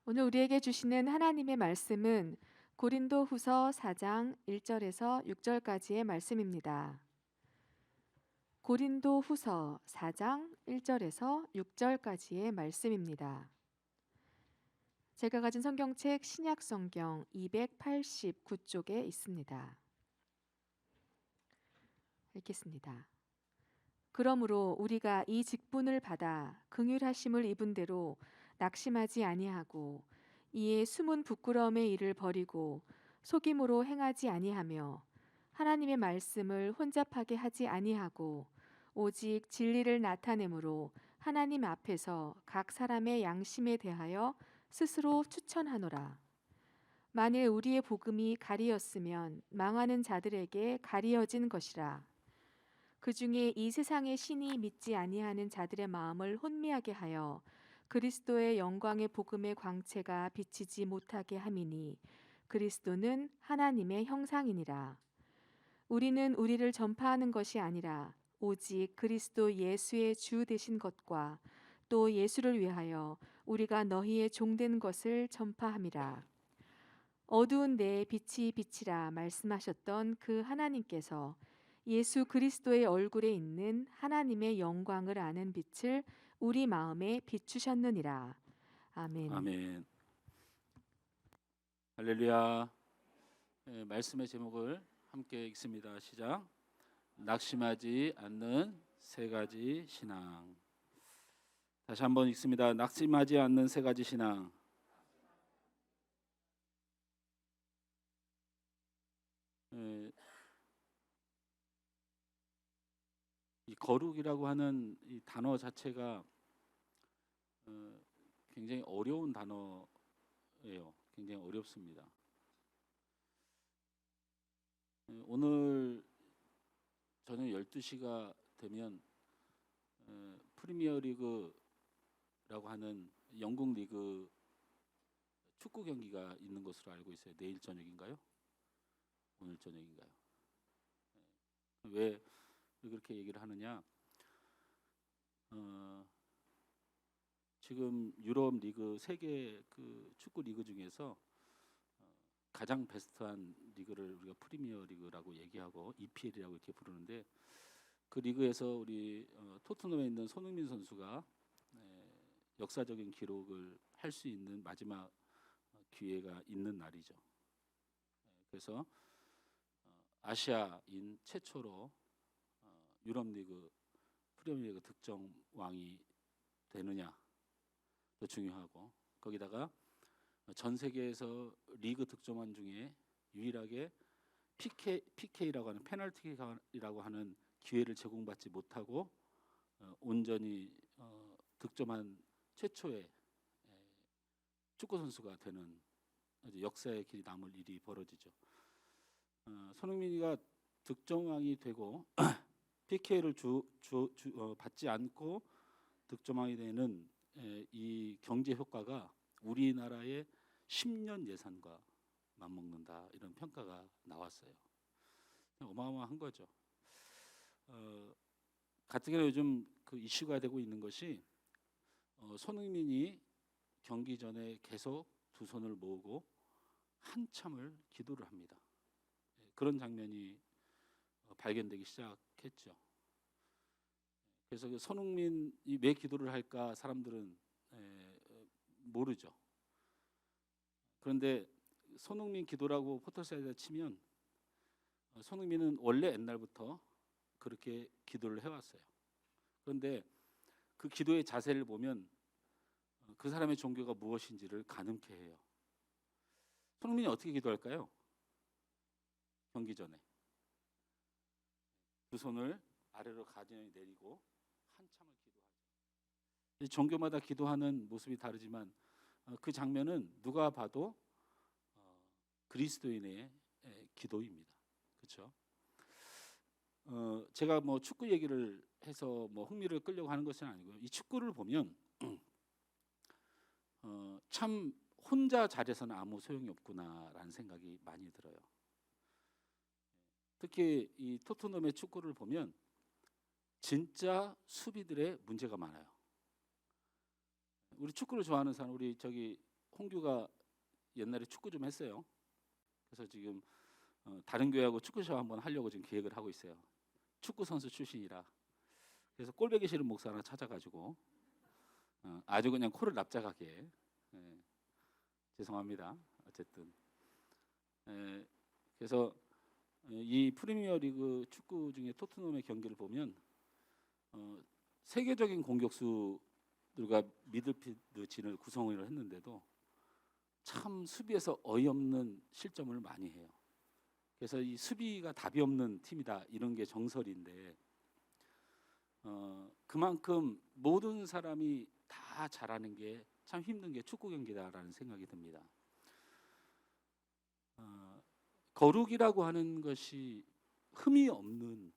오늘 우리에게 주시는 하나님의 말씀은 고린도후서 4장 1절에서 6절까지의 말씀입니다. 고린도후서 4장 1절에서 6절까지의 말씀입니다. 제가 가진 성경책 신약성경 289쪽에 있습니다. 읽겠습니다. 그러므로 우리가 이 직분을 받아 긍휼하심을 입은 대로 낙심하지 아니하고 이에 숨은 부끄러움의 일을 버리고 속임으로 행하지 아니하며 하나님의 말씀을 혼잡하게 하지 아니하고 오직 진리를 나타내므로 하나님 앞에서 각 사람의 양심에 대하여 스스로 추천하노라. 만일 우리의 복음이 가리였으면 망하는 자들에게 가리어진 것이라. 그 중에 이 세상의 신이 믿지 아니하는 자들의 마음을 혼미하게 하여 그리스도의 영광의 복음의 광채가 비치지 못하게 함이니 그리스도는 하나님의 형상이니라. 우리는 우리를 전파하는 것이 아니라 오직 그리스도 예수의 주 되신 것과 또 예수를 위하여 우리가 너희의 종된 것을 전파함이라. 어두운 데에 빛이 비치라 말씀하셨던 그 하나님께서 예수 그리스도의 얼굴에 있는 하나님의 영광을 아는 빛을 우리 마음에 비추셨느니라. 아멘. 아멘. 할렐루야. 말씀의 제목을 함께 읽습니다. 시작. 낙심하지 않는 세 가지 신앙. 다시 한번 읽습니다. 낙심하지 않는 세 가지 신앙. 이 거룩이라고 하는 이 단어 자체가 굉장히 어려운 단어예요. 굉장히 어렵습니다. 오늘 저녁 12시가 되면 프리미어 리그라고 하는 영국 리그 축구 경기가 있는 것으로 알고 있어요. 내일 저녁인가요? 오늘 저녁인가요? 왜 그렇게 얘기를 하느냐? 지금 유럽 리그 세계 그 축구 리그 중에서 가장 베스트한 리그를 우리가 프리미어 리그라고 얘기하고 EPL이라고 이렇게 부르는데, 그 리그에서 우리 토트넘에 있는 손흥민 선수가 역사적인 기록을 할 수 있는 마지막 기회가 있는 날이죠. 그래서 아시아인 최초로 유럽 리그 프리미어 리그 득점왕이 되느냐 더 중요하고, 거기다가 전 세계에서 리그 득점왕 중에 유일하게 PK라고 하는 페널티라고 하는 기회를 제공받지 못하고 온전히 득점한 최초의 축구 선수가 되는 아주 역사의 길이 남을 일이 벌어지죠. 손흥민이가 득점왕이 되고 PK를 받지 않고 득점왕이 되는 이 경제 효과가 우리나라의 10년 예산과 맞먹는다, 이런 평가가 나왔어요. 어마어마한 거죠. 가뜩이나 요즘 그 이슈가 되고 있는 것이 손흥민이 경기 전에 계속 두 손을 모으고 한참을 기도를 합니다. 그런 장면이 발견되기 시작했죠. 그래서 그 손흥민이 왜 기도를 할까 사람들은 모르죠. 그런데 손흥민 기도라고 포털사이트에 치면 손흥민은 원래 옛날부터 그렇게 기도를 해왔어요. 그런데 그 기도의 자세를 보면 그 사람의 종교가 무엇인지를 가늠케 해요. 손흥민이 어떻게 기도할까요? 경기 전에 두 손을 아래로 가지런히 내리고 한참을 기도하죠. 종교마다 기도하는 모습이 다르지만 그 장면은 누가 봐도 그리스도인의 기도입니다. 그렇죠? 제가 뭐 축구 얘기를 해서 뭐 흥미를 끌려고 하는 것은 아니고요. 이 축구를 보면 참 혼자 잘해서는 아무 소용이 없구나라는 생각이 많이 들어요. 특히 이 토트넘의 축구를 보면 진짜 수비들의 문제가 많아요. 우리 축구를 좋아하는 사람, 우리 저기 홍규가 옛날에 축구 좀 했어요. 그래서 지금 다른 교회하고 축구 시합 한번 하려고 지금 계획을 하고 있어요. 축구 선수 출신이라. 그래서 꼴보기 싫은 목사 하나 찾아가지고 아주 그냥 코를 납작하게, 예, 죄송합니다. 어쨌든 그래서 이 프리미어리그 축구 중에 토트넘의 경기를 보면 세계적인 공격수들과 미드필드 진을 구성을 했는데도 참 수비에서 어이없는 실점을 많이 해요. 그래서 이 수비가 답이 없는 팀이다, 이런 게 정설인데 그만큼 모든 사람이 다 잘하는 게 참 힘든 게 축구 경기다라는 생각이 듭니다. 거룩이라고 하는 것이 흠이 없는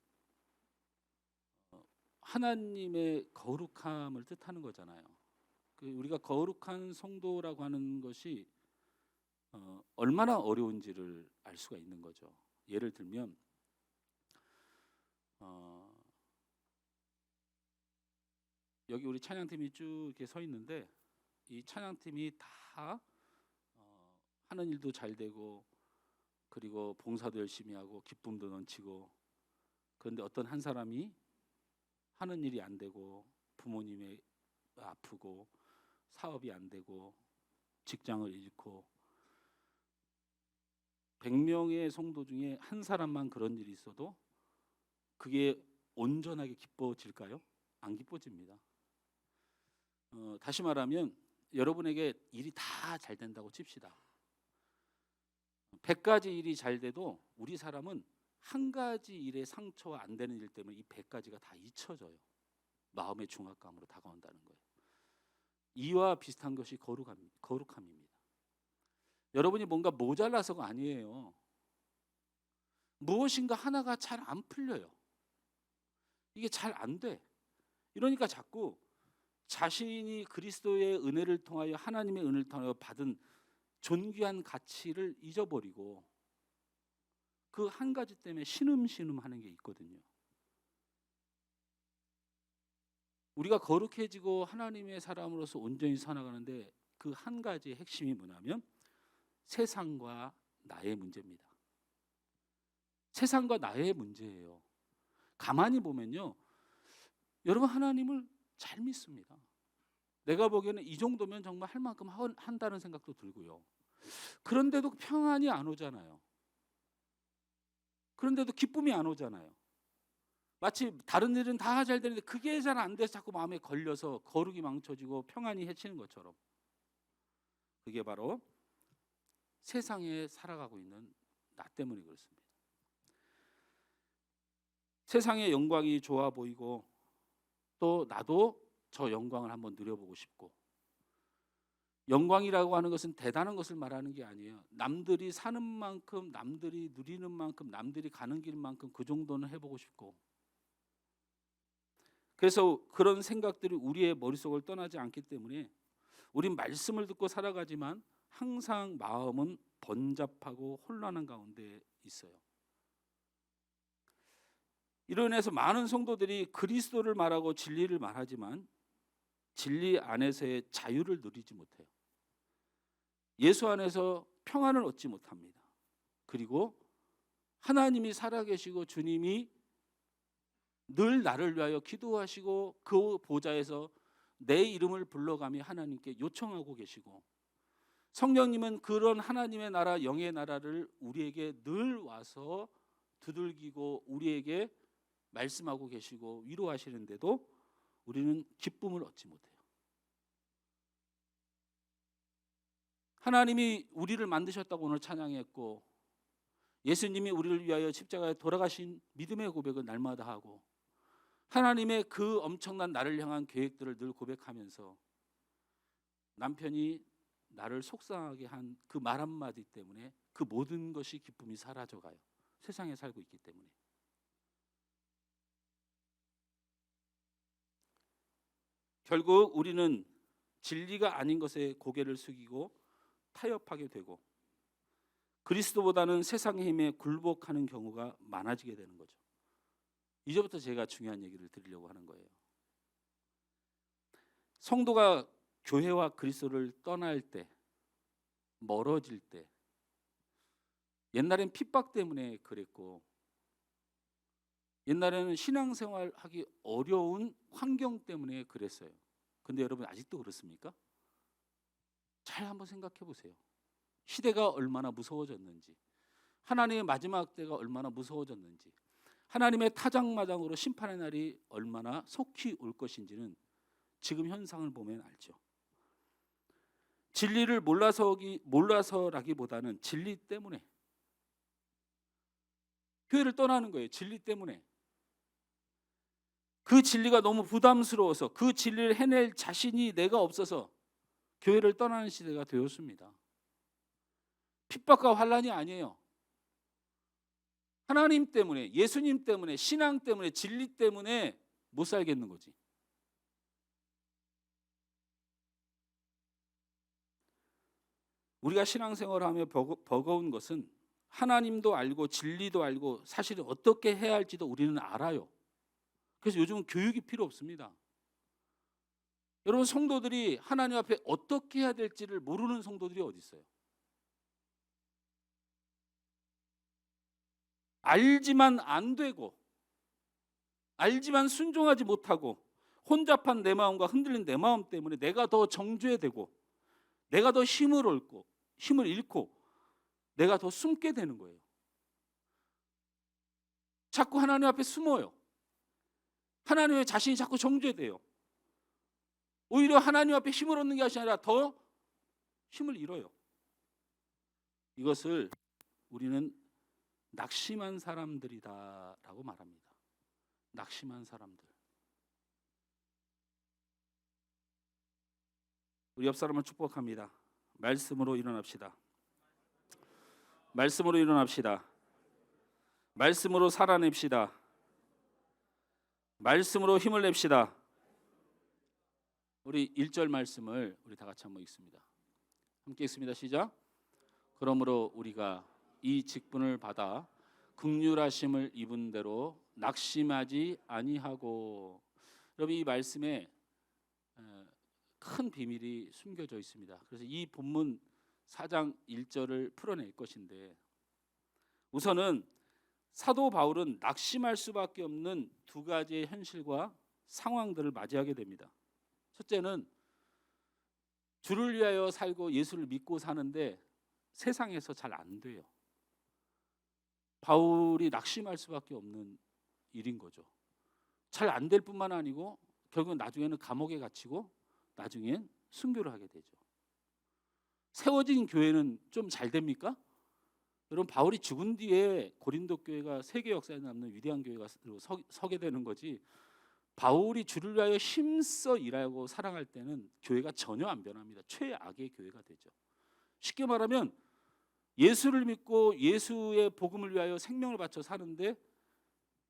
하나님의 거룩함을 뜻하는 거잖아요. 우리가 거룩한 성도라고 하는 것이 얼마나 어려운지를 알 수가 있는 거죠. 예를 들면 여기 우리 찬양팀이 쭉 이렇게 서 있는데 이 찬양팀이 다 하는 일도 잘 되고 그리고 봉사도 열심히 하고 기쁨도 넘치고, 그런데 어떤 한 사람이 하는 일이 안 되고 부모님이 아프고 사업이 안 되고 직장을 잃고 100명의 성도 중에 한 사람만 그런 일이 있어도 그게 온전하게 기뻐질까요? 안 기뻐집니다. 다시 말하면 여러분에게 일이 다 잘 된다고 칩시다. 100가지 일이 잘 돼도 우리 사람은 한 가지 일에 상처가 안 되는 일 때문에 이 100가지가 다 잊혀져요. 마음의 중압감으로 다가온다는 거예요. 이와 비슷한 것이 거룩함입니다. 여러분이 뭔가 모자라서가 아니에요. 무엇인가 하나가 잘 안 풀려요. 이게 잘 안 돼. 이러니까 자꾸 자신이 그리스도의 은혜를 통하여, 하나님의 은혜를 통하여 받은 존귀한 가치를 잊어버리고 그 한 가지 때문에 신음신음 하는 게 있거든요. 우리가 거룩해지고 하나님의 사람으로서 온전히 살아가는데 그 한 가지의 핵심이 뭐냐면 세상과 나의 문제입니다. 세상과 나의 문제예요. 가만히 보면요, 여러분 하나님을 잘 믿습니다. 내가 보기에는 이 정도면 정말 할 만큼 한다는 생각도 들고요. 그런데도 평안이 안 오잖아요. 그런데도 기쁨이 안 오잖아요. 마치 다른 일은 다 잘 되는데 그게 잘 안 돼서 자꾸 마음에 걸려서 거룩이 망쳐지고 평안이 해치는 것처럼, 그게 바로 세상에 살아가고 있는 나 때문에 그렇습니다. 세상의 영광이 좋아 보이고 또 나도 저 영광을 한번 누려보고 싶고, 영광이라고 하는 것은 대단한 것을 말하는 게 아니에요. 남들이 사는 만큼, 남들이 누리는 만큼, 남들이 가는 길만큼 그 정도는 해보고 싶고, 그래서 그런 생각들이 우리의 머릿속을 떠나지 않기 때문에 우린 말씀을 듣고 살아가지만 항상 마음은 번잡하고 혼란한 가운데 있어요. 이로 인해서 많은 성도들이 그리스도를 말하고 진리를 말하지만 진리 안에서의 자유를 누리지 못해요. 예수 안에서 평안을 얻지 못합니다. 그리고 하나님이 살아계시고 주님이 늘 나를 위하여 기도하시고 그 보좌에서 내 이름을 불러가며 하나님께 요청하고 계시고, 성령님은 그런 하나님의 나라, 영의 나라를 우리에게 늘 와서 두들기고 우리에게 말씀하고 계시고 위로하시는데도 우리는 기쁨을 얻지 못해요. 하나님이 우리를 만드셨다고 오늘 찬양했고, 예수님이 우리를 위하여 십자가에 돌아가신 믿음의 고백을 날마다 하고, 하나님의 그 엄청난 나를 향한 계획들을 늘 고백하면서 남편이 나를 속상하게 한 그 말 한마디 때문에 그 모든 것이 기쁨이 사라져가요. 세상에 살고 있기 때문에. 결국 우리는 진리가 아닌 것에 고개를 숙이고 타협하게 되고 그리스도보다는 세상의 힘에 굴복하는 경우가 많아지게 되는 거죠. 이제부터 제가 중요한 얘기를 드리려고 하는 거예요. 성도가 교회와 그리스도를 떠날 때 멀어질 때, 옛날엔 핍박 때문에 그랬고, 옛날에는 신앙생활하기 어려운 환경 때문에 그랬어요. 근데 여러분 아직도 그렇습니까? 잘 한번 생각해 보세요. 시대가 얼마나 무서워졌는지, 하나님의 마지막 때가 얼마나 무서워졌는지, 하나님의 타장마장으로 심판의 날이 얼마나 속히 올 것인지는 지금 현상을 보면 알죠. 진리를 몰라서라기보다는 진리 때문에 교회를 떠나는 거예요. 진리 때문에. 그 진리가 너무 부담스러워서, 그 진리를 해낼 자신이 내가 없어서 교회를 떠나는 시대가 되었습니다. 핍박과 환난이 아니에요. 하나님 때문에, 예수님 때문에, 신앙 때문에, 진리 때문에 못 살겠는 거지. 우리가 신앙생활하며 버거운 것은 하나님도 알고 진리도 알고 사실은 어떻게 해야 할지도 우리는 알아요. 그래서 요즘은 교육이 필요 없습니다. 여러분, 성도들이 하나님 앞에 어떻게 해야 될지를 모르는 성도들이 어디 있어요? 알지만 안 되고, 알지만 순종하지 못하고, 혼잡한 내 마음과 흔들린 내 마음 때문에 내가 더 정죄되고, 내가 더 힘을 잃고 내가 더 숨게 되는 거예요. 자꾸 하나님 앞에 숨어요. 하나님의 자신이 자꾸 정죄돼요. 오히려 하나님 앞에 힘을 얻는 게 아니라 더 힘을 잃어요. 이것을 우리는 낙심한 사람들이다라고 말합니다. 낙심한 사람들. 우리 옆 사람을 축복합니다. 말씀으로 일어납시다. 말씀으로 일어납시다. 말씀으로 살아냅시다. 말씀으로 힘을 냅시다. 우리 1절 말씀을 우리 다 같이 한번 읽습니다. 함께 읽습니다. 시작. 그러므로 우리가 이 직분을 받아 긍휼하심을 입은 대로 낙심하지 아니하고. 여러분, 이 말씀에 큰 비밀이 숨겨져 있습니다. 그래서 이 본문 4장 1절을 풀어낼 것인데, 우선은 사도 바울은 낙심할 수밖에 없는 두 가지의 현실과 상황들을 맞이하게 됩니다. 첫째는 주를 위하여 살고 예수를 믿고 사는데 세상에서 잘 안 돼요. 바울이 낙심할 수밖에 없는 일인 거죠. 잘 안 될 뿐만 아니고 결국은 나중에는 감옥에 갇히고 나중엔 순교를 하게 되죠. 세워진 교회는 좀 잘 됩니까? 여러분, 바울이 죽은 뒤에 고린도 교회가 세계 역사에 남는 위대한 교회가 서게 되는 거지, 바울이 주를 위하여 힘써 일하고 사랑할 때는 교회가 전혀 안 변합니다. 최악의 교회가 되죠. 쉽게 말하면 예수를 믿고 예수의 복음을 위하여 생명을 바쳐 사는데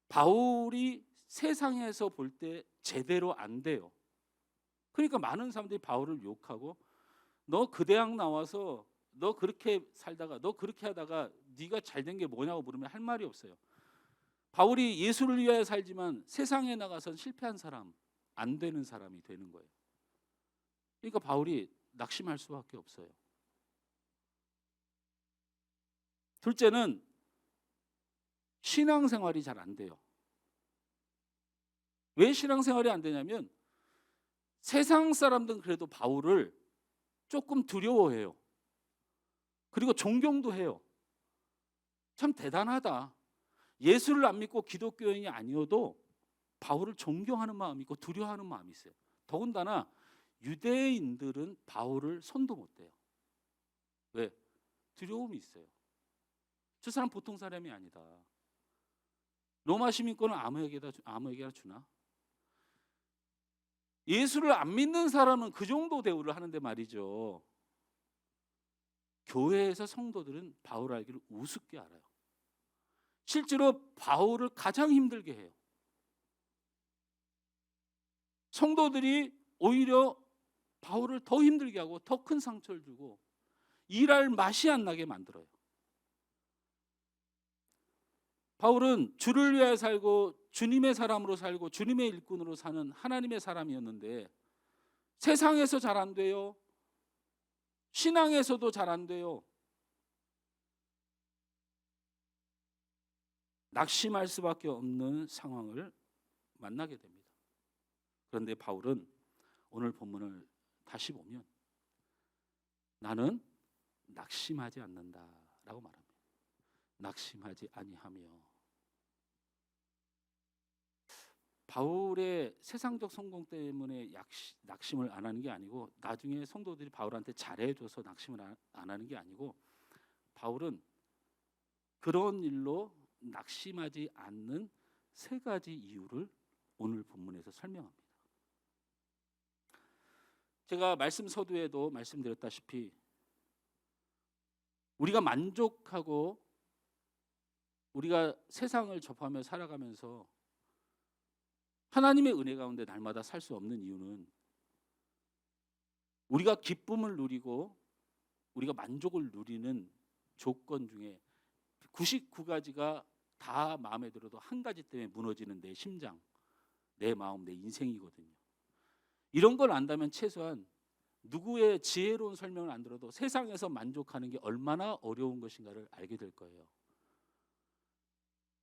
바울이 세상에서 볼 때 제대로 안 돼요. 그러니까 많은 사람들이 바울을 욕하고, 너 그 대학 나와서 너 그렇게 살다가 너 그렇게 하다가 네가 잘된 게 뭐냐고 물으면 할 말이 없어요. 바울이 예수를 위하여 살지만 세상에 나가선 실패한 사람, 안 되는 사람이 되는 거예요. 그러니까 바울이 낙심할 수밖에 없어요. 둘째는 신앙생활이 잘 안 돼요. 왜 신앙생활이 안 되냐면 세상 사람들은 그래도 바울을 조금 두려워해요. 그리고 존경도 해요. 참 대단하다. 예수를 안 믿고 기독교인이 아니어도 바울을 존경하는 마음이 있고 두려워하는 마음이 있어요. 더군다나 유대인들은 바울을 손도 못 대요. 왜? 두려움이 있어요. 저 사람 보통 사람이 아니다. 로마 시민권을 아무에게나 주나? 예수를 안 믿는 사람은 그 정도 대우를 하는데 말이죠. 교회에서 성도들은 바울 알기를 우습게 알아요. 실제로 바울을 가장 힘들게 해요. 성도들이 오히려 바울을 더 힘들게 하고 더 큰 상처를 주고 일할 맛이 안 나게 만들어요. 바울은 주를 위하여 살고 주님의 사람으로 살고 주님의 일꾼으로 사는 하나님의 사람이었는데 세상에서 잘 안 돼요. 신앙에서도 잘 안 돼요. 낙심할 수밖에 없는 상황을 만나게 됩니다. 그런데 바울은 오늘 본문을 다시 보면 나는 낙심하지 않는다라고 말합니다. 낙심하지 아니하며. 바울의 세상적 성공 때문에 낙심을 안 하는 게 아니고, 나중에 성도들이 바울한테 잘해줘서 낙심을 안 하는 게 아니고, 바울은 그런 일로 낙심하지 않는 세 가지 이유를 오늘 본문에서 설명합니다. 제가 말씀 서두에도 말씀드렸다시피 우리가 만족하고 우리가 세상을 접하며 살아가면서 하나님의 은혜 가운데 날마다 살 수 없는 이유는 우리가 기쁨을 누리고 우리가 만족을 누리는 조건 중에 99가지가 다 마음에 들어도 한 가지 때문에 무너지는 내 심장, 내 마음, 내 인생이거든요. 이런 걸 안다면 최소한 누구의 지혜로운 설명을 안 들어도 세상에서 만족하는 게 얼마나 어려운 것인가를 알게 될 거예요.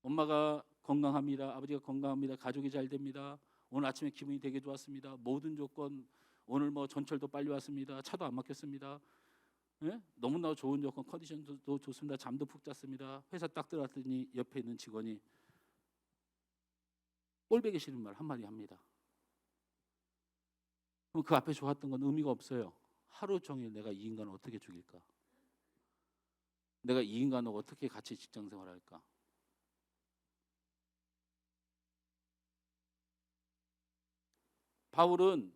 엄마가 건강합니다. 아버지가 건강합니다. 가족이 잘 됩니다. 오늘 아침에 기분이 되게 좋았습니다. 모든 조건, 오늘 뭐 전철도 빨리 왔습니다. 차도 안 막혔습니다. 예? 너무나 좋은 조건, 컨디션도 좋습니다. 잠도 푹 잤습니다. 회사 딱 들어갔더니 옆에 있는 직원이 꼴보기 싫은 말 한마디 합니다. 그럼 그 앞에 좋았던 건 의미가 없어요. 하루 종일 내가 이 인간을 어떻게 죽일까? 내가 이 인간하고 어떻게 같이 직장 생활할까? 바울은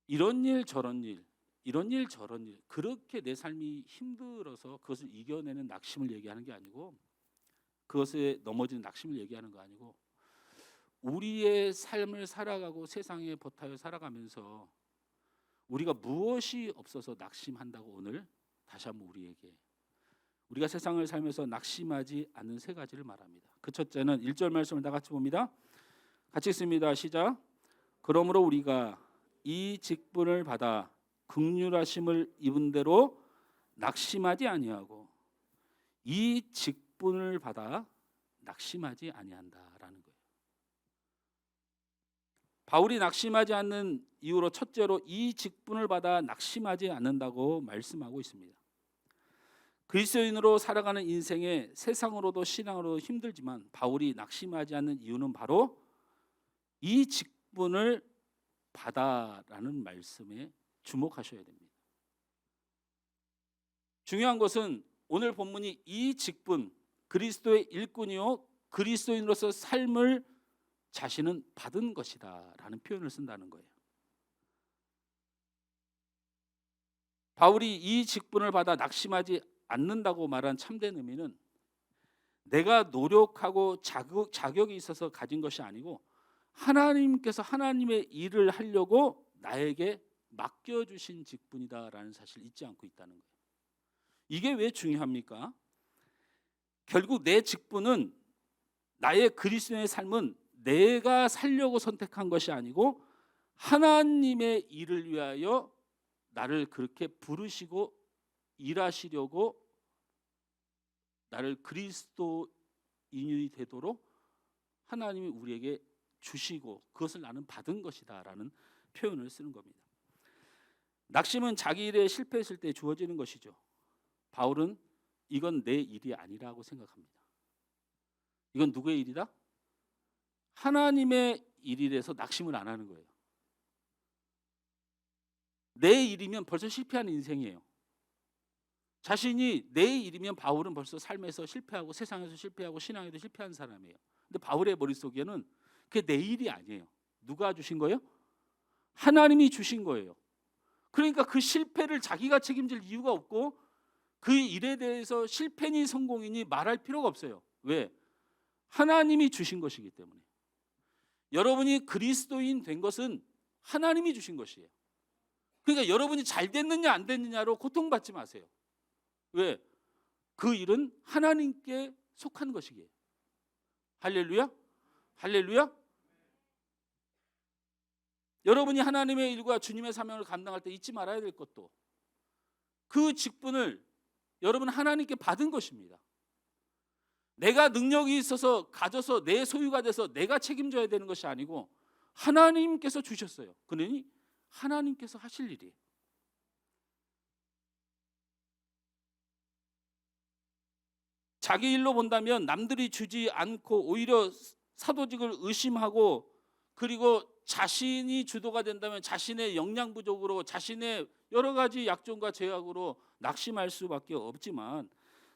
이런 일 저런 일, 이런 일 저런 일, 그렇게 내 삶이 힘들어서 그것을 이겨내는 낙심을 얘기하는 게 아니고, 그것에 넘어지는 낙심을 얘기하는 거 아니고, 우리의 삶을 살아가고 세상에 버타여 살아가면서 우리가 무엇이 없어서 낙심한다고 오늘 다시 한번 우리가 세상을 살면서 낙심하지 않는 세 가지를 말합니다. 그 첫째는 1절 말씀을 다 같이 봅니다. 같이 읽습니다. 시작. 그러므로 우리가 이 직분을 받아 긍휼하심을 입은 대로 낙심하지 아니하고, 이 직분을 받아 낙심하지 아니한다라는 거예요. 바울이 낙심하지 않는 이유로 첫째로 이 직분을 받아 낙심하지 않는다고 말씀하고 있습니다. 그리스도인으로 살아가는 인생에 세상으로도 신앙으로도 힘들지만 바울이 낙심하지 않는 이유는 바로 이 직분을 받아라는 말씀에 주목하셔야 됩니다. 중요한 것은 오늘 본문이 이 직분, 그리스도의 일꾼이요 그리스도인으로서 삶을 자신은 받은 것이다 라는 표현을 쓴다는 거예요. 바울이 이 직분을 받아 낙심하지 않는다고 말한 참된 의미는 내가 노력하고 자격이 있어서 가진 것이 아니고, 하나님께서 하나님의 일을 하려고 나에게 맡겨주신 직분이다라는 사실을 잊지 않고 있다는 거예요. 이게 왜 중요합니까? 결국 내 직분은, 나의 그리스도인의 삶은 내가 살려고 선택한 것이 아니고 하나님의 일을 위하여 나를 그렇게 부르시고 일하시려고 나를 그리스도인이 되도록 하나님이 우리에게 주시고 그것을 나는 받은 것이다 라는 표현을 쓰는 겁니다. 낙심은 자기 일에 실패했을 때 주어지는 것이죠. 바울은 이건 내 일이 아니라고 생각합니다. 이건 누구의 일이다? 하나님의 일이라서 낙심을 안 하는 거예요. 내 일이면 벌써 실패하는 인생이에요. 자신이 내 일이면 바울은 벌써 삶에서 실패하고 세상에서 실패하고 신앙에도 실패한 사람이에요. 근데 바울의 머릿속에는 그게 내 일이 아니에요. 누가 주신 거예요? 하나님이 주신 거예요. 그러니까 그 실패를 자기가 책임질 이유가 없고 그 일에 대해서 실패니 성공이니 말할 필요가 없어요. 왜? 하나님이 주신 것이기 때문에. 여러분이 그리스도인 된 것은 하나님이 주신 것이에요. 그러니까 여러분이 잘 됐느냐 안 됐느냐로 고통받지 마세요. 왜? 그 일은 하나님께 속한 것이기에. 할렐루야? 할렐루야? 여러분이 하나님의 일과 주님의 사명을 감당할 때 잊지 말아야 될 것도, 그 직분을 여러분 하나님께 받은 것입니다. 내가 능력이 있어서 가져서 내 소유가 돼서 내가 책임져야 되는 것이 아니고 하나님께서 주셨어요. 그러니 하나님께서 하실 일이에요. 자기 일로 본다면 남들이 주지 않고 오히려 사도직을 의심하고, 그리고 자신이 주도가 된다면 자신의 역량 부족으로 자신의 여러 가지 약점과 제약으로 낙심할 수밖에 없지만,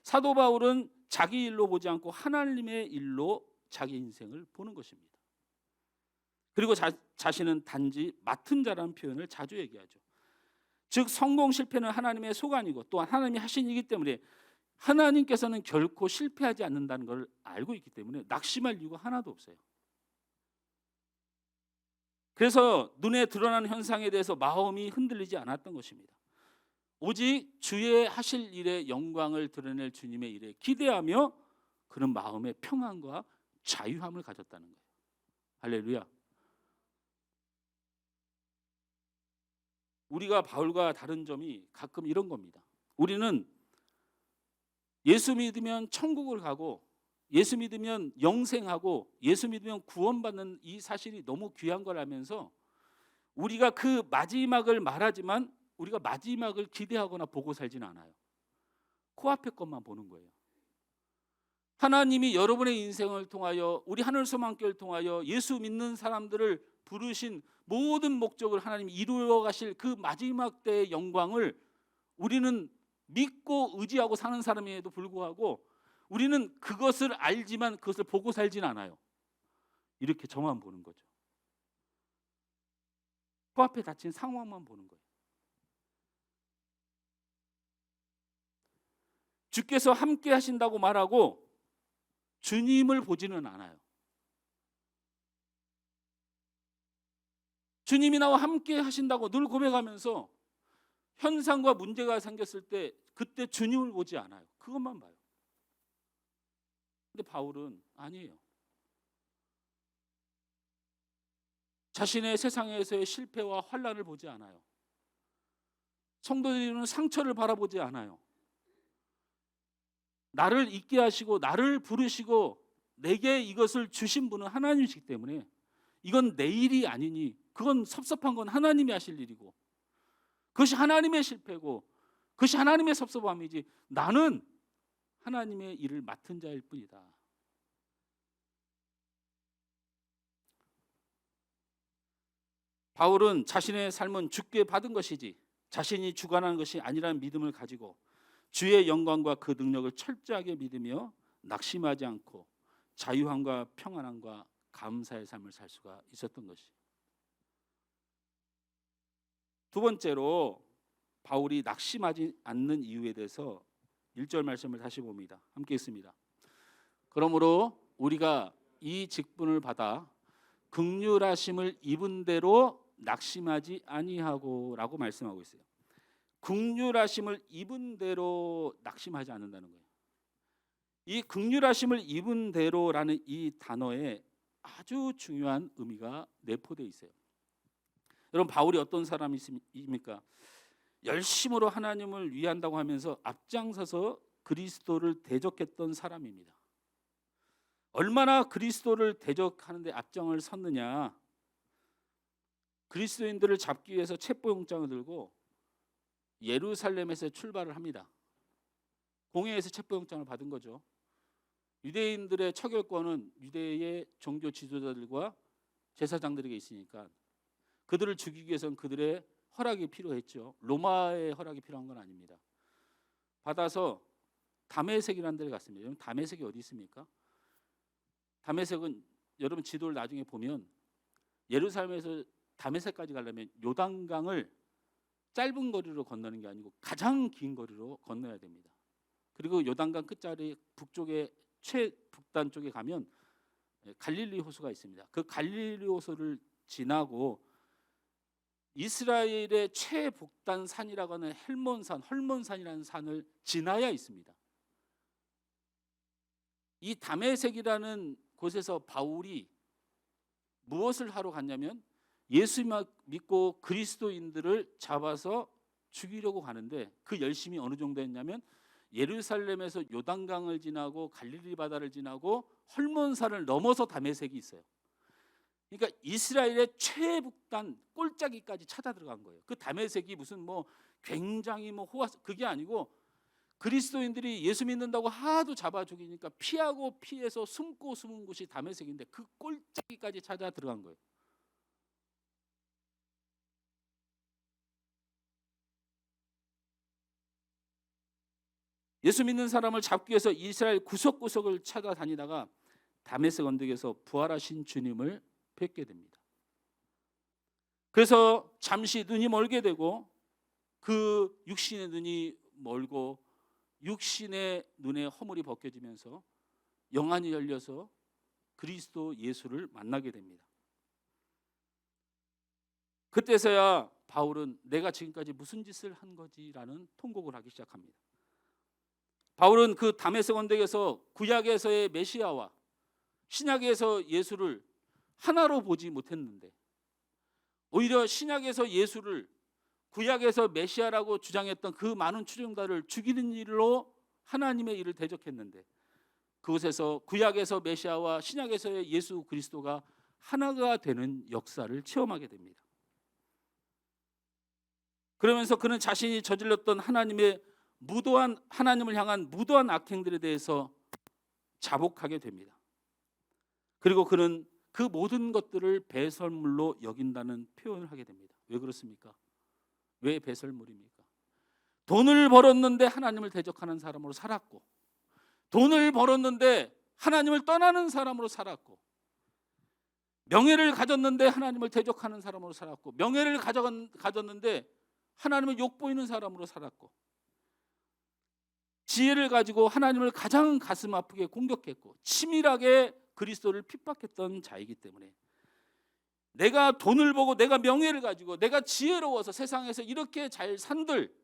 사도 바울은 자기 일로 보지 않고 하나님의 일로 자기 인생을 보는 것입니다. 그리고 자신은 단지 맡은 자라는 표현을 자주 얘기하죠. 즉 성공 실패는 하나님의 소관이고 또한 하나님이 하신 일이기 때문에 하나님께서는 결코 실패하지 않는다는 걸 알고 있기 때문에 낙심할 이유가 하나도 없어요. 그래서 눈에 드러나는 현상에 대해서 마음이 흔들리지 않았던 것입니다. 오직 주의 하실 일의 영광을 드러낼 주님의 일에 기대하며 그런 마음의 평안과 자유함을 가졌다는 거예요. 할렐루야. 우리가 바울과 다른 점이 가끔 이런 겁니다. 우리는 예수 믿으면 천국을 가고, 예수 믿으면 영생하고, 예수 믿으면 구원받는 이 사실이 너무 귀한 걸 알면서 우리가 그 마지막을 말하지만 우리가 마지막을 기대하거나 보고 살지는 않아요. 코앞의 것만 보는 거예요. 하나님이 여러분의 인생을 통하여, 우리 하늘소망교회를 통하여 예수 믿는 사람들을 부르신 모든 목적을 하나님이 이루어 가실 그 마지막 때의 영광을 우리는 믿고 의지하고 사는 사람에도 불구하고 우리는 그것을 알지만 그것을 보고 살진 않아요. 이렇게 저만 보는 거죠. 코앞에 닥친 상황만 보는 거예요. 주께서 함께 하신다고 말하고 주님을 보지는 않아요. 주님이 나와 함께 하신다고 늘 고백하면서 현상과 문제가 생겼을 때 그때 주님을 보지 않아요. 그것만 봐요. 근데 바울은 아니에요. 자신의 세상에서의 실패와 환난을 보지 않아요. 성도들은 상처를 바라보지 않아요. 나를 있게 하시고 나를 부르시고 내게 이것을 주신 분은 하나님이시기 때문에 이건 내 일이 아니니, 그건 섭섭한 건 하나님이 하실 일이고, 그것이 하나님의 실패고 그것이 하나님의 섭섭함이지 나는 하나님의 일을 맡은 자일 뿐이다. 바울은 자신의 삶은 주께 받은 것이지 자신이 주관하는 것이 아니라는 믿음을 가지고 주의 영광과 그 능력을 철저하게 믿으며 낙심하지 않고 자유함과 평안함과 감사의 삶을 살 수가 있었던 것이. 두 번째로 바울이 낙심하지 않는 이유에 대해서 1절 말씀을 다시 봅니다. 함께 읽습니다. 그러므로 우리가 이 직분을 받아 긍휼하심을 입은 대로 낙심하지 아니하고 라고 말씀하고 있어요. 긍휼하심을 입은 대로 낙심하지 않는다는 거예요. 이 긍휼하심을 입은 대로라는 이 단어에 아주 중요한 의미가 내포되어 있어요. 여러분, 바울이 어떤 사람입니까? 열심으로 하나님을 위한다고 하면서 앞장서서 그리스도를 대적했던 사람입니다. 얼마나 그리스도를 대적하는데 앞장을 섰느냐. 그리스도인들을 잡기 위해서 체포영장을 들고 예루살렘에서 출발을 합니다. 공회에서 체포영장을 받은 거죠. 유대인들의 처결권은 유대의 종교 지도자들과 제사장들에게 있으니까 그들을 죽이기 위해서는 그들의 허락이 필요했죠. 로마의 허락이 필요한 건 아닙니다. 받아서 다메섹이라는 데를 갔습니다. 여러분, 다메섹이 어디 있습니까? 다메섹은 여러분 지도를 나중에 보면 예루살렘에서 다메섹까지 가려면 요단강을 짧은 거리로 건너는 게 아니고 가장 긴 거리로 건너야 됩니다. 그리고 요단강 끝자리 북쪽에 최북단 쪽에 가면 갈릴리 호수가 있습니다. 그 갈릴리 호수를 지나고 이스라엘의 최북단 산이라고 하는 헐몬산이라는 산을 지나야 있습니다. 이 다메섹이라는 곳에서 바울이 무엇을 하러 갔냐면 예수 믿고 그리스도인들을 잡아서 죽이려고 가는데 그 열심이 어느 정도였냐면 예루살렘에서 요단강을 지나고 갈릴리 바다를 지나고 헐몬산을 넘어서 다메섹이 있어요. 그러니까 이스라엘의 최북단 꼴짜기까지 찾아 들어간 거예요. 그 다메섹이 무슨 뭐 굉장히 뭐 그게 아니고 그리스도인들이 예수 믿는다고 하도 잡아 죽이니까 피하고 피해서 숨고 숨은 곳이 다메섹인데 그 꼴짜기까지 찾아 들어간 거예요. 예수 믿는 사람을 잡기 위해서 이스라엘 구석구석을 찾아다니다가 다메섹 언덕에서 부활하신 주님을 뵙게 됩니다. 그래서 잠시 눈이 멀게 되고 그 육신의 눈이 멀고 육신의 눈의 허물이 벗겨지면서 영안이 열려서 그리스도 예수를 만나게 됩니다. 그때서야 바울은 내가 지금까지 무슨 짓을 한 거지라는 통곡을 하기 시작합니다. 바울은 그 다메섹 언덕에서 구약에서의 메시아와 신약에서 예수를 하나로 보지 못했는데 오히려 신약에서 예수를 구약에서 메시아라고 주장했던 그 많은 추종자를 죽이는 일로 하나님의 일을 대적했는데 그곳에서 구약에서 메시아와 신약에서의 예수 그리스도가 하나가 되는 역사를 체험하게 됩니다. 그러면서 그는 자신이 저질렀던 하나님을 향한 무도한 악행들에 대해서 자복하게 됩니다. 그리고 그는 그 모든 것들을 배설물로 여긴다는 표현을 하게 됩니다. 왜 그렇습니까? 왜 배설물입니까? 돈을 벌었는데 하나님을 대적하는 사람으로 살았고, 돈을 벌었는데 하나님을 떠나는 사람으로 살았고, 명예를 가졌는데 하나님을 대적하는 사람으로 살았고, 명예를 가졌는데 하나님을 욕보이는 사람으로 살았고, 지혜를 가지고 하나님을 가장 가슴 아프게 공격했고 치밀하게 그리스도를 핍박했던 자이기 때문에 내가 돈을 보고 내가 명예를 가지고 내가 지혜로워서 세상에서 이렇게 잘 산들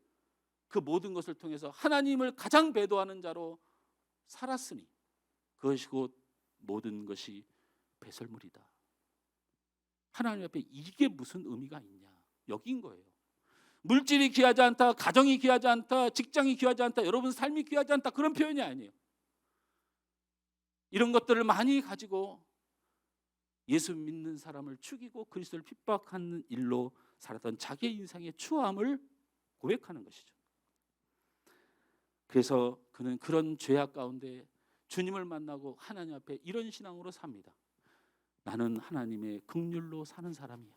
그 모든 것을 통해서 하나님을 가장 배도하는 자로 살았으니 그것이 곧 모든 것이 배설물이다. 하나님 앞에 이게 무슨 의미가 있냐, 여긴 거예요. 물질이 귀하지 않다, 가정이 귀하지 않다, 직장이 귀하지 않다, 여러분 삶이 귀하지 않다, 그런 표현이 아니에요. 이런 것들을 많이 가지고 예수 믿는 사람을 죽이고 그리스도를 핍박하는 일로 살았던 자기의 인생의 추함을 고백하는 것이죠. 그래서 그는 그런 죄악 가운데 주님을 만나고 하나님 앞에 이런 신앙으로 삽니다. 나는 하나님의 긍휼로 사는 사람이야.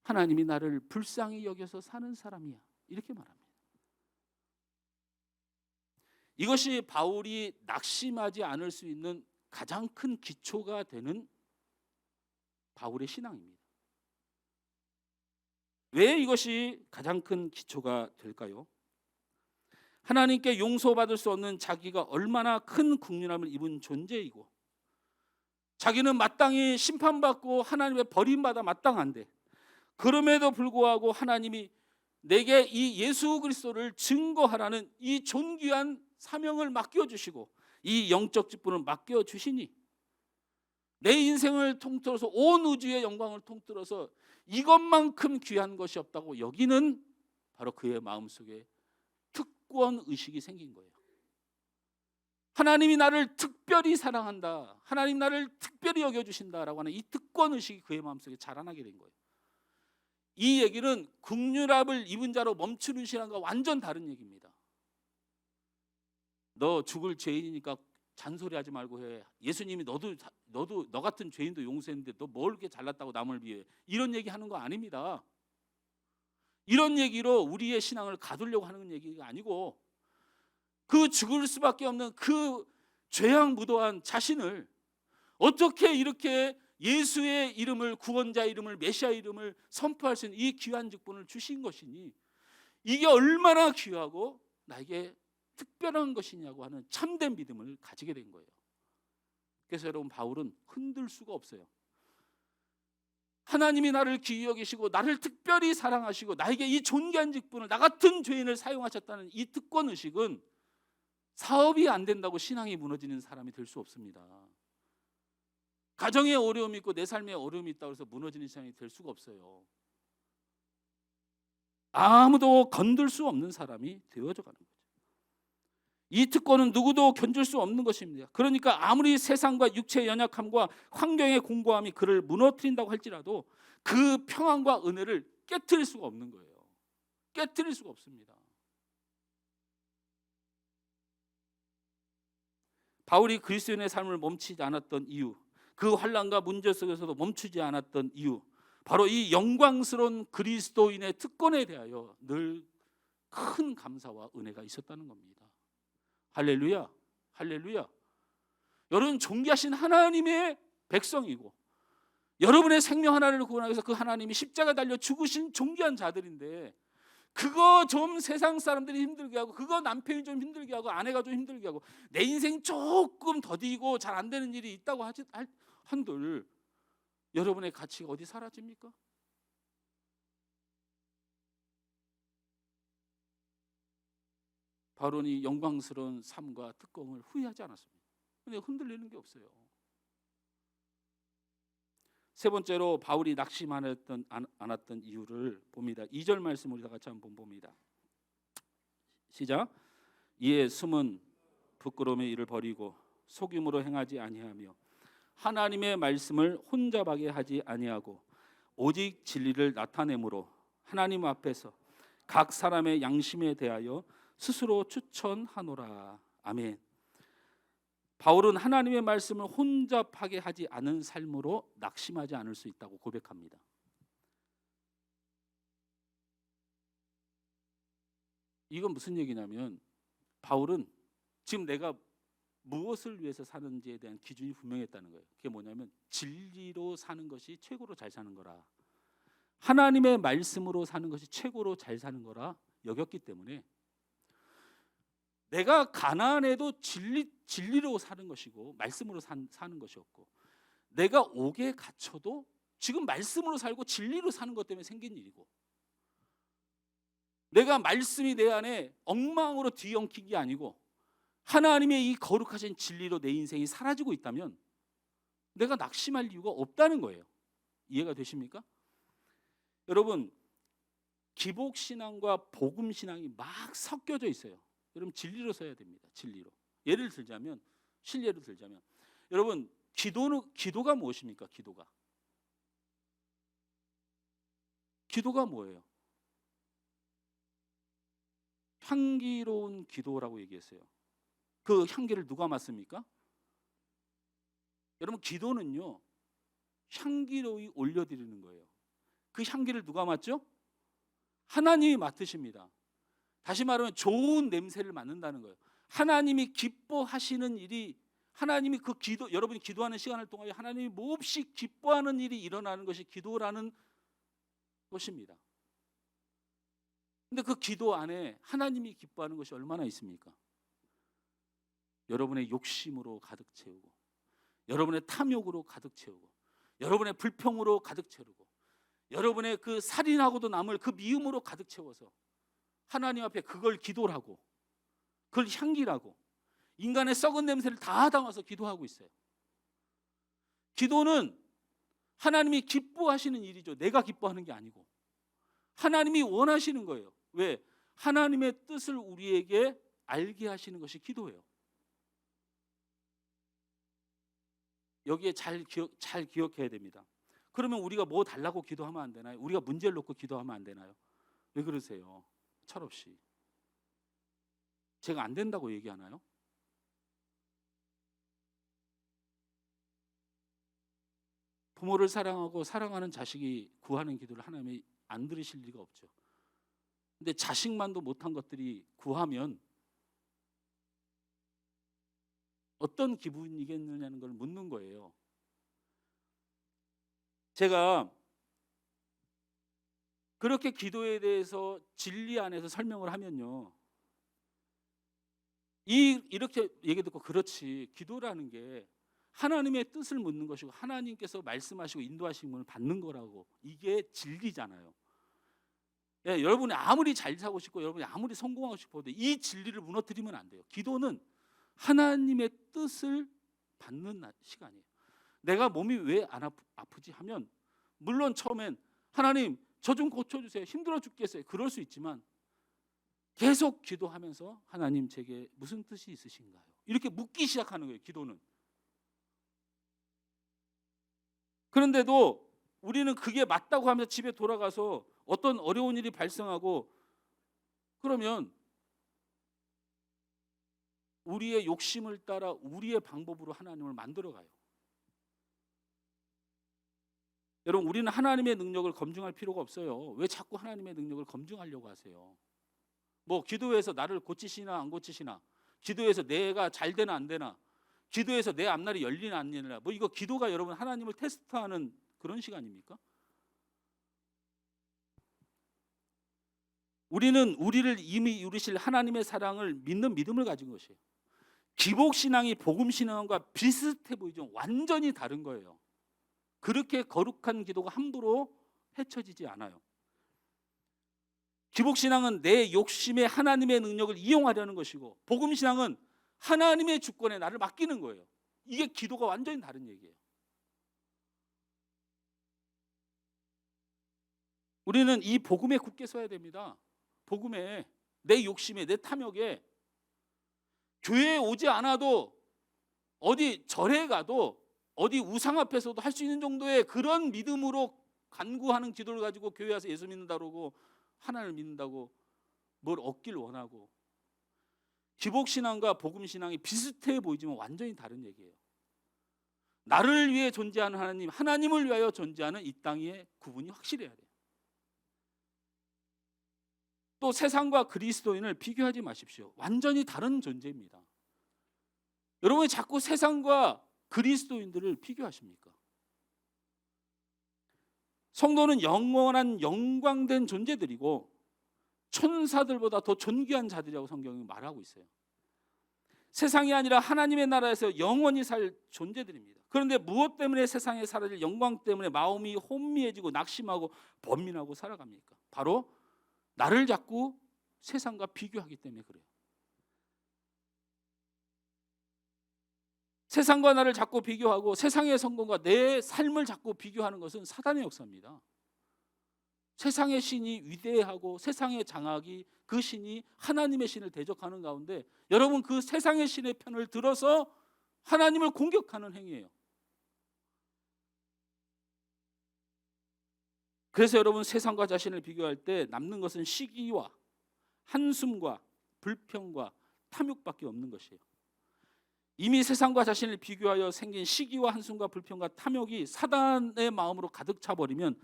하나님이 나를 불쌍히 여겨서 사는 사람이야. 이렇게 말합니다. 이것이 바울이 낙심하지 않을 수 있는 가장 큰 기초가 되는 바울의 신앙입니다. 왜 이것이 가장 큰 기초가 될까요? 하나님께 용서받을 수 없는 자기가 얼마나 큰 국률함을 입은 존재이고 자기는 마땅히 심판받고 하나님의 버림받아 마땅한데 그럼에도 불구하고 하나님이 내게 이 예수 그리스도를 증거하라는 이 존귀한 사명을 맡겨주시고 이 영적 직분을 맡겨주시니 내 인생을 통틀어서 온 우주의 영광을 통틀어서 이것만큼 귀한 것이 없다고 여기는 바로 그의 마음속에 특권 의식이 생긴 거예요. 하나님이 나를 특별히 사랑한다, 하나님 나를 특별히 여겨주신다라고 하는 이 특권 의식이 그의 마음속에 자라나게 된 거예요. 이 얘기는 긍휼함을 입은 자로 멈추는 신앙과 완전 다른 얘기입니다. 너 죽을 죄인이니까 잔소리하지 말고 해. 예수님이 너도 너 같은 죄인도 용서했는데 너 뭘 이렇게 잘났다고 남을 위해, 이런 얘기하는 거 아닙니다. 이런 얘기로 우리의 신앙을 가두려고 하는 얘기가 아니고 그 죽을 수밖에 없는 그 죄악 무도한 자신을 어떻게 이렇게 예수의 이름을, 구원자 이름을, 메시아 이름을 선포할 수 있는 이 귀한 직분을 주신 것이니 이게 얼마나 귀하고 나에게 특별한 것이냐고 하는 참된 믿음을 가지게 된 거예요. 그래서 여러분, 바울은 흔들 수가 없어요. 하나님이 나를 귀히 여기시고 나를 특별히 사랑하시고 나에게 이 존귀한 직분을, 나 같은 죄인을 사용하셨다는 이 특권 의식은 사업이 안 된다고 신앙이 무너지는 사람이 될 수 없습니다. 가정에 어려움이 있고 내 삶에 어려움이 있다고 해서 무너지는 신앙이 될 수가 없어요. 아무도 건들 수 없는 사람이 되어져 가는 거죠. 이 특권은 누구도 견줄 수 없는 것입니다. 그러니까 아무리 세상과 육체의 연약함과 환경의 공고함이 그를 무너뜨린다고 할지라도 그 평안과 은혜를 깨트릴 수가 없는 거예요. 깨트릴 수가 없습니다. 바울이 그리스도인의 삶을 멈추지 않았던 이유, 그 환난과 문제 속에서도 멈추지 않았던 이유, 바로 이 영광스러운 그리스도인의 특권에 대하여 늘 큰 감사와 은혜가 있었다는 겁니다. 할렐루야, 할렐루야. 여러분 존귀하신 하나님의 백성이고 여러분의 생명 하나를 구원하기 위해서 그 하나님이 십자가 달려 죽으신 존귀한 자들인데, 그거 좀 세상 사람들이 힘들게 하고, 그거 남편이 좀 힘들게 하고, 아내가 좀 힘들게 하고, 내 인생 조금 더디고 잘 안 되는 일이 있다고 한들 여러분의 가치가 어디 사라집니까? 바울은 이 영광스러운 삶과 특권을 후회하지 않았습니다. 근데 흔들리는 게 없어요. 세 번째로 바울이 낙심하지 않았던 이유를 봅니다. 2절 말씀 우리 다 같이 한번 봅니다. 시작. 이에 숨은 부끄러움의 일을 버리고 속임으로 행하지 아니하며 하나님의 말씀을 혼잡하게 하지 아니하고 오직 진리를 나타내므로 하나님 앞에서 각 사람의 양심에 대하여 스스로 추천하노라. 아멘. 바울은 하나님의 말씀을 혼잡하게 하지 않은 삶으로 낙심하지 않을 수 있다고 고백합니다. 이건 무슨 얘기냐면, 바울은 지금 내가 무엇을 위해서 사는지에 대한 기준이 분명했다는 거예요. 그게 뭐냐면 진리로 사는 것이 최고로 잘 사는 거라, 하나님의 말씀으로 사는 것이 최고로 잘 사는 거라 여겼기 때문에, 내가 가난해도 진리로 사는 것이고 말씀으로 사는 것이었고, 내가 옥에 갇혀도 지금 말씀으로 살고 진리로 사는 것 때문에 생긴 일이고, 내가 말씀이 내 안에 엉망으로 뒤엉킨 게 아니고 하나님의 이 거룩하신 진리로 내 인생이 사라지고 있다면 내가 낙심할 이유가 없다는 거예요. 이해가 되십니까? 여러분, 기복신앙과 복음신앙이 막 섞여져 있어요. 여러분 진리로 써야 됩니다. 진리로. 예를 들자면, 실례로 들자면, 여러분 기도가 무엇입니까? 기도가 뭐예요? 향기로운 기도라고 얘기했어요. 그 향기를 누가 맡습니까? 여러분 기도는요, 향기로이 올려드리는 거예요. 그 향기를 누가 맡죠? 하나님이 맡으십니다. 다시 말하면 좋은 냄새를 맡는다는 거예요. 하나님이 기뻐하시는 일이, 하나님이 그 기도, 여러분이 기도하는 시간을 통하여 하나님이 몹시 기뻐하는 일이 일어나는 것이 기도라는 것입니다. 근데 그 기도 안에 하나님이 기뻐하는 것이 얼마나 있습니까? 여러분의 욕심으로 가득 채우고, 여러분의 탐욕으로 가득 채우고, 여러분의 불평으로 가득 채우고, 여러분의 그 살인하고도 남을 그 미움으로 가득 채워서 하나님 앞에 그걸 기도라고, 그걸 향기라고, 인간의 썩은 냄새를 다 담아서 기도하고 있어요. 기도는 하나님이 기뻐하시는 일이죠. 내가 기뻐하는 게 아니고 하나님이 원하시는 거예요. 왜? 하나님의 뜻을 우리에게 알게 하시는 것이 기도예요. 여기에 잘 기억해야 됩니다. 그러면 우리가 뭐 달라고 기도하면 안 되나요? 우리가 문제를 놓고 기도하면 안 되나요? 왜 그러세요? 철없이. 제가 안 된다고 얘기하나요? 부모를 사랑하고 사랑하는 자식이 구하는 기도를 하나님이 안 들으실 리가 없죠. 근데 자식만도 못한 것들이 구하면 어떤 기분이겠느냐는 걸 묻는 거예요. 제가 그렇게 기도에 대해서 진리 안에서 설명을 하면요, 이렇게 얘기 듣고, 그렇지, 기도라는 게 하나님의 뜻을 묻는 것이고 하나님께서 말씀하시고 인도하심을 받는 거라고, 이게 진리잖아요. 예, 여러분이 아무리 잘 사고 싶고 여러분이 아무리 성공하고 싶어도 이 진리를 무너뜨리면 안 돼요. 기도는 하나님의 뜻을 받는 시간이에요. 내가 몸이 왜 안 아프지 하면, 물론 처음엔 하나님 저 좀 고쳐주세요. 힘들어 죽겠어요. 그럴 수 있지만 계속 기도하면서 하나님 제게 무슨 뜻이 있으신가요? 이렇게 묻기 시작하는 거예요. 기도는. 그런데도 우리는 그게 맞다고 하면서 집에 돌아가서 어떤 어려운 일이 발생하고 그러면 우리의 욕심을 따라 우리의 방법으로 하나님을 만들어가요. 여러분, 우리는 하나님의 능력을 검증할 필요가 없어요. 왜 자꾸 하나님의 능력을 검증하려고 하세요? 뭐 기도해서 나를 고치시나 안 고치시나, 기도해서 내가 잘 되나 안 되나, 기도해서 내 앞날이 열리나 안 열리나, 뭐 이거 기도가 여러분 하나님을 테스트하는 그런 시간입니까? 우리는 우리를 이미 이루실 하나님의 사랑을 믿는 믿음을 가진 것이에요. 기복신앙이 복음신앙과 비슷해 보이죠. 완전히 다른 거예요. 그렇게 거룩한 기도가 함부로 헤쳐지지 않아요. 기복신앙은 내 욕심에 하나님의 능력을 이용하려는 것이고, 복음신앙은 하나님의 주권에 나를 맡기는 거예요. 이게 기도가 완전히 다른 얘기예요. 우리는 이 복음에 굳게 서야 됩니다. 복음에, 내 욕심에, 내 탐욕에, 교회에 오지 않아도 어디 절에 가도 어디 우상 앞에서도 할 수 있는 정도의 그런 믿음으로 간구하는 기도를 가지고 교회 와서 예수 믿는다고 그러고 하나님을 믿는다고 뭘 얻길 원하고, 기복신앙과 복음신앙이 비슷해 보이지만 완전히 다른 얘기예요. 나를 위해 존재하는 하나님, 하나님을 위하여 존재하는 이 땅의 구분이 확실해야 돼요. 또 세상과 그리스도인을 비교하지 마십시오. 완전히 다른 존재입니다. 여러분이 자꾸 세상과 그리스도인들을 비교하십니까? 성도는 영원한 영광된 존재들이고 천사들보다 더 존귀한 자들이라고 성경이 말하고 있어요. 세상이 아니라 하나님의 나라에서 영원히 살 존재들입니다. 그런데 무엇 때문에 세상에 사라질 영광 때문에 마음이 혼미해지고 낙심하고 번민하고 살아갑니까? 바로 나를 자꾸 세상과 비교하기 때문에 그래요. 세상과 나를 자꾸 비교하고 세상의 성공과 내 삶을 자꾸 비교하는 것은 사단의 역사입니다. 세상의 신이 위대하고 세상의 장악이, 그 신이 하나님의 신을 대적하는 가운데 여러분 그 세상의 신의 편을 들어서 하나님을 공격하는 행위예요. 그래서 여러분 세상과 자신을 비교할 때 남는 것은 시기와 한숨과 불평과 탐욕밖에 없는 것이에요. 이미 세상과 자신을 비교하여 생긴 시기와 한숨과 불평과 탐욕이 사단의 마음으로 가득 차버리면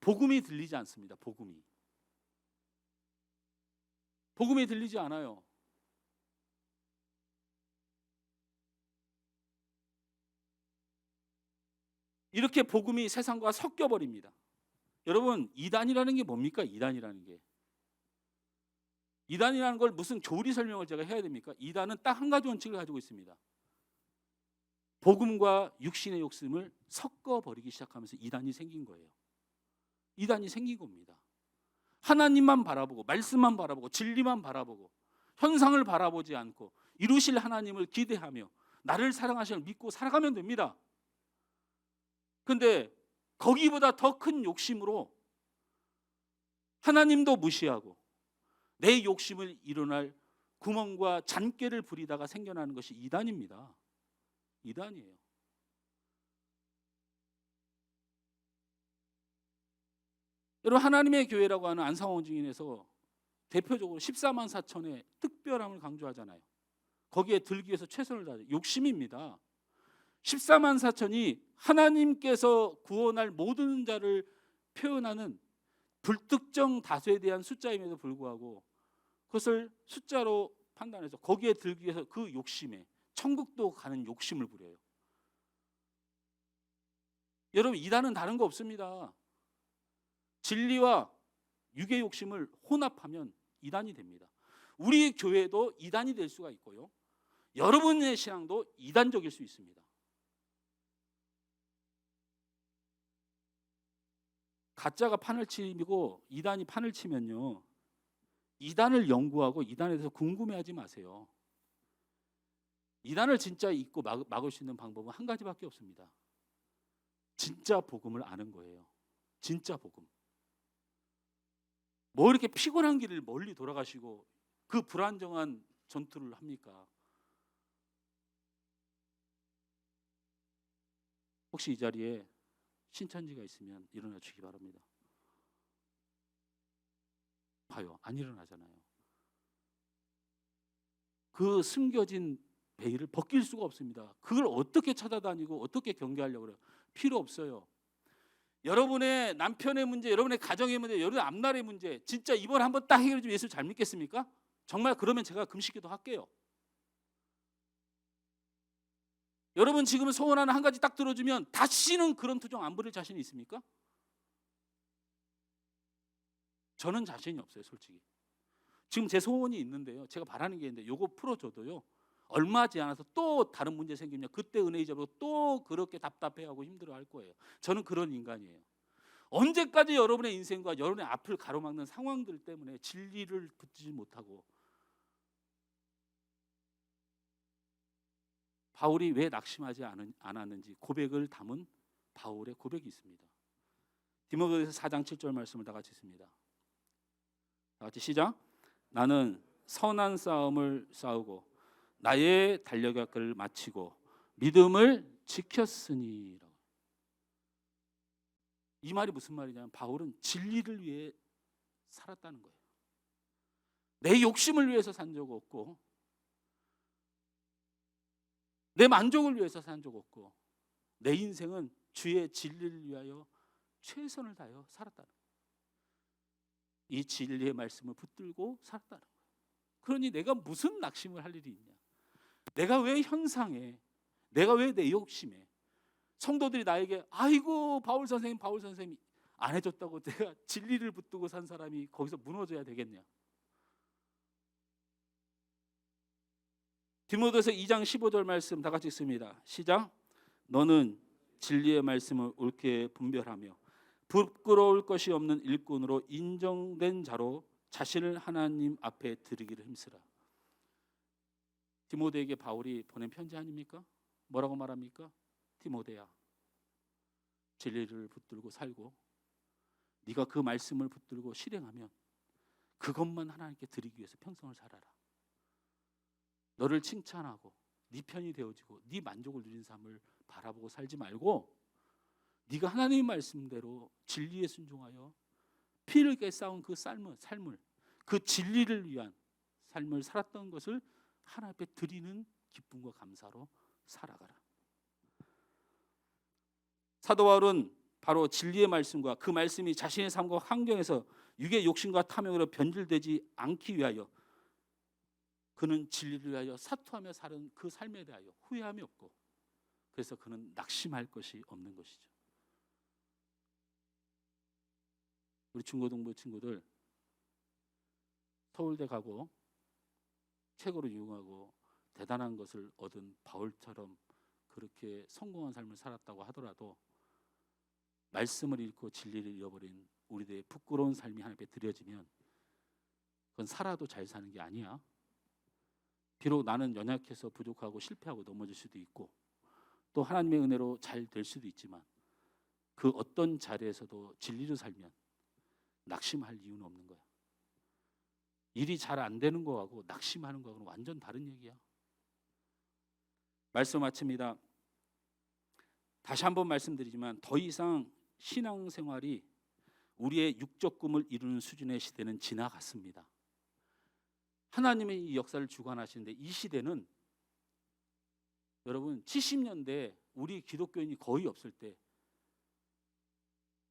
복음이 들리지 않습니다. 복음이 들리지 않아요. 이렇게 복음이 세상과 섞여버립니다. 여러분, 이단이라는 게 뭡니까? 이단이라는 걸 무슨 교리 설명을 제가 해야 됩니까? 이단은 딱 한 가지 원칙을 가지고 있습니다. 복음과 육신의 욕심을 섞어버리기 시작하면서 이단이 생긴 거예요. 이단이 생긴 겁니다. 하나님만 바라보고 말씀만 바라보고 진리만 바라보고 현상을 바라보지 않고 이루실 하나님을 기대하며 나를 사랑하시는 믿고 살아가면 됩니다. 그런데 거기보다 더 큰 욕심으로 하나님도 무시하고 내 욕심을 이뤄낼 구멍과 잔꾀를 부리다가 생겨나는 것이 이단입니다. 이단이에요. 여러분, 하나님의 교회라고 하는 안상홍 증인에서 대표적으로 14만 4천의 특별함을 강조하잖아요. 거기에 들기 위해서 최선을 다하죠. 욕심입니다. 14만 4천이 하나님께서 구원할 모든 자를 표현하는 불특정 다수에 대한 숫자임에도 불구하고 그것을 숫자로 판단해서 거기에 들기 위해서 그 욕심에 천국도 가는 욕심을 부려요. 여러분, 이단은 다른 거 없습니다. 진리와 육의 욕심을 혼합하면 이단이 됩니다. 우리 교회도 이단이 될 수가 있고요. 여러분의 신앙도 이단적일 수 있습니다. 가짜가 판을 치고 이단이 판을 치면요, 이단을 연구하고 이단에 대해서 궁금해하지 마세요. 이단을 진짜 잊고 막을 수 있는 방법은 한 가지밖에 없습니다. 진짜 복음을 아는 거예요. 진짜 복음. 뭐 이렇게 피곤한 길을 멀리 돌아가시고 그 불안정한 전투를 합니까? 혹시 이 자리에 신천지가 있으면 일어나 주기 바랍니다. 봐요, 안 일어나잖아요. 그 숨겨진 베일을 벗길 수가 없습니다. 그걸 어떻게 찾아다니고 어떻게 경계하려고 그래요? 필요 없어요. 여러분의 남편의 문제, 여러분의 가정의 문제, 여러분의 앞날의 문제, 진짜 이번 한번 딱 해결해 주면 예수 잘 믿겠습니까? 정말 그러면 제가 금식기도 할게요. 여러분 지금 소원하는 한 가지 딱 들어주면 다시는 그런 투정 안 부릴 자신이 있습니까? 저는 자신이 없어요, 솔직히. 지금 제 소원이 있는데요, 제가 바라는 게 있는데 요거 풀어줘도요 얼마 지않아서 또 다른 문제 생기면 그때 은혜 잊어버리고 또 그렇게 답답해하고 힘들어할 거예요. 저는 그런 인간이에요. 언제까지 여러분의 인생과 여러분의 앞을 가로막는 상황들 때문에 진리를 붙지 못하고. 바울이 왜 낙심하지 않았는지 고백을 담은 바울의 고백이 있습니다. 디모데후서 4장 7절 말씀을 다 같이 읽습니다. 다 같이 시작. 나는 선한 싸움을 싸우고 나의 달려갈 마치고 믿음을 지켰으니. 이 말이 무슨 말이냐면 바울은 진리를 위해 살았다는 거예요. 내 욕심을 위해서 산 적 없고 내 만족을 위해서 산 적 없고 내 인생은 주의 진리를 위하여 최선을 다하여 살았다는 거예요. 이 진리의 말씀을 붙들고 살았다는 거예요. 그러니 내가 무슨 낙심을 할 일이 있냐? 내가 왜 현상에, 내가 왜 내 욕심에, 성도들이 나에게 아이고 바울 선생님 안 해줬다고 내가 진리를 붙들고 산 사람이 거기서 무너져야 되겠냐? 디모데후서 2장 15절 말씀 다 같이 읽습니다. 시작. 너는 진리의 말씀을 옳게 분별하며 부끄러울 것이 없는 일꾼으로 인정된 자로 자신을 하나님 앞에 드리기를 힘쓰라. 디모데에게 바울이 보낸 편지 아닙니까? 뭐라고 말합니까? 디모데야, 진리를 붙들고 살고 네가 그 말씀을 붙들고 실행하면 그것만 하나님께 드리기 위해서 평생을 살아라. 너를 칭찬하고 네 편이 되어지고 네 만족을 누린 삶을 바라보고 살지 말고 네가 하나님의 말씀대로 진리에 순종하여 피를 흘리게 싸운 그 삶을 그 진리를 위한 삶을 살았던 것을 하나님 앞에 드리는 기쁨과 감사로 살아가라. 사도 바울은 바로 진리의 말씀과 그 말씀이 자신의 삶과 환경에서 육의 욕심과 탐욕으로 변질되지 않기 위하여 그는 진리를 위하여 사투하며 사는 그 삶에 대하여 후회함이 없고 그래서 그는 낙심할 것이 없는 것이죠. 우리 중고등부 친구들 서울대 가고 최고로 유용하고 대단한 것을 얻은 바울처럼 그렇게 성공한 삶을 살았다고 하더라도 말씀을 잃고 진리를 잃어버린 우리들의 부끄러운 삶이 하나님께 드려지면 그건 살아도 잘 사는 게 아니야. 비록 나는 연약해서 부족하고 실패하고 넘어질 수도 있고 또 하나님의 은혜로 잘 될 수도 있지만 그 어떤 자리에서도 진리를 살면 낙심할 이유는 없는 거야. 일이 잘 안 되는 거하고 낙심하는 거하고는 완전 다른 얘기야. 말씀 마칩니다. 다시 한번 말씀드리지만 더 이상 신앙생활이 우리의 육적 꿈을 이루는 수준의 시대는 지나갔습니다. 하나님의 이 역사를 주관하시는데 이 시대는 여러분 70년대 우리 기독교인이 거의 없을 때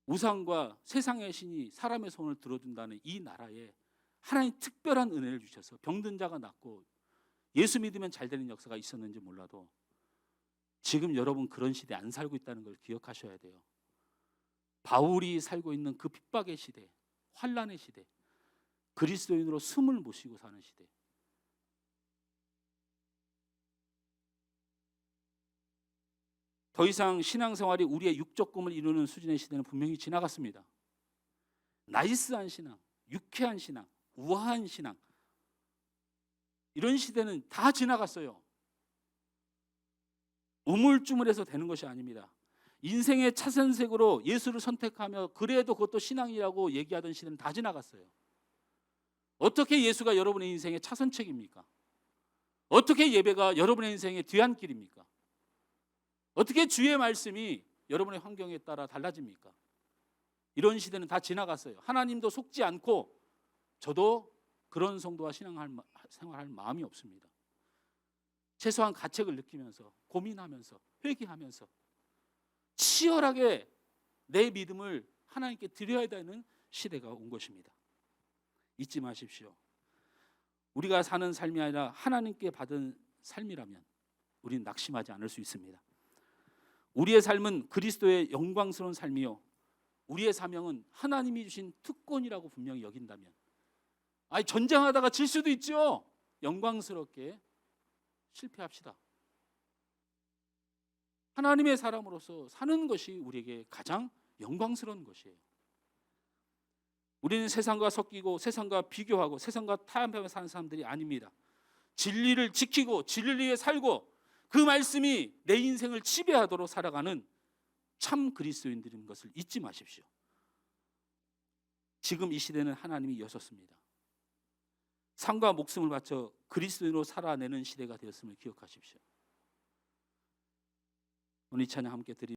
우상과 세상의 신이 사람의 손을 들어준다는 이 나라에 하나님 특별한 은혜를 주셔서 병든 자가 낫고 예수 믿으면 잘 되는 역사가 있었는지 몰라도 지금 여러분 그런 시대에 안 살고 있다는 걸 기억하셔야 돼요. 바울이 살고 있는 그 핍박의 시대, 환난의 시대, 그리스도인으로 숨을 못 쉬고 사는 시대. 더 이상 신앙생활이 우리의 육적 꿈을 이루는 수준의 시대는 분명히 지나갔습니다. 나이스한 신앙, 유쾌한 신앙, 우아한 신앙 이런 시대는 다 지나갔어요. 우물쭈물해서 되는 것이 아닙니다. 인생의 차선색으로 예수를 선택하며 그래도 그것도 신앙이라고 얘기하던 시대는 다 지나갔어요. 어떻게 예수가 여러분의 인생의 차선책입니까? 어떻게 예배가 여러분의 인생의 뒤안길입니까? 어떻게 주의 말씀이 여러분의 환경에 따라 달라집니까? 이런 시대는 다 지나갔어요. 하나님도 속지 않고 저도 그런 성도와 생활할 마음이 없습니다. 최소한 가책을 느끼면서 고민하면서 회개하면서 치열하게 내 믿음을 하나님께 드려야 되는 시대가 온 것입니다. 잊지 마십시오. 우리가 사는 삶이 아니라 하나님께 받은 삶이라면 우리는 낙심하지 않을 수 있습니다. 우리의 삶은 그리스도의 영광스러운 삶이요, 우리의 사명은 하나님이 주신 특권이라고 분명히 여긴다면, 전쟁하다가 질 수도 있죠. 영광스럽게 실패합시다. 하나님의 사람으로서 사는 것이 우리에게 가장 영광스러운 것이에요. 우리는 세상과 섞이고 세상과 비교하고 세상과 타협하며 사는 사람들이 아닙니다. 진리를 지키고 진리에 살고 그 말씀이 내 인생을 지배하도록 살아가는 참 그리스도인들인 것을 잊지 마십시오. 지금 이 시대는 하나님이 여셨습니다. 삶과 목숨을 바쳐 그리스도인으로 살아내는 시대가 되었음을 기억하십시오. 오늘 이 찬양 함께 드리